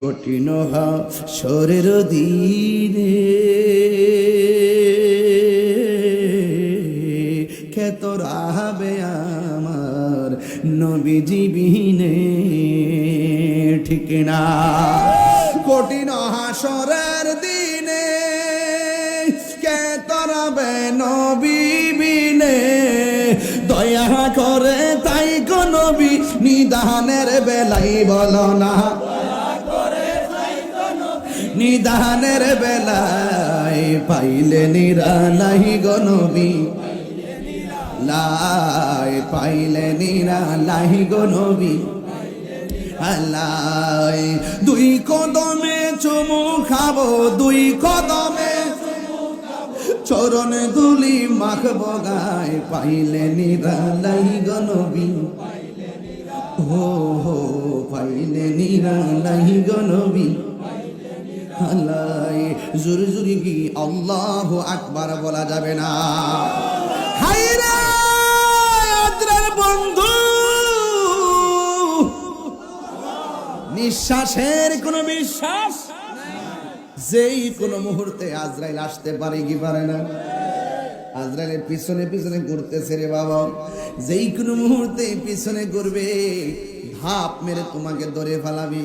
কঠিন হাসরের দিনে খ্যাত রাবে আমার নবীজি বিনে, ঠিক না? কঠিন হাসরের দিনে খ্যাত রাবে নবী বিনে, দয়া করে তাই গো নবী নিদানের বেলাই বলো না, নিদানের বেলায় পাইলে নিরালাই গো নবী, লাই পাইলে নিরালাই গো নবী। আল্লাহ দুই কদমে চুমু খাবো, দুই কদমে চরণ দুলি মাখবো গায়, পাইলে নিরালাই গো নবী, হো হো পাইলে নিরালাই গো নবী। আল্লাহ জোরে জোরে কি আল্লাহু আকবার বলা যাবে না? হায়রে আদ্রার বন্ধু, নিঃশ্বাসের কোনো বিশ্বাস, যেই কোনো মুহূর্তে আজরাইল আসতে পারে কি পারে না? আজরাইলের পিছনে পিছনে ঘুরতেছে রে বাবা, যেই কোনো মুহূর্তে পিছনে ঘুরবে, ধাপ মেরে তোমাকে ধরে ফেলাবি।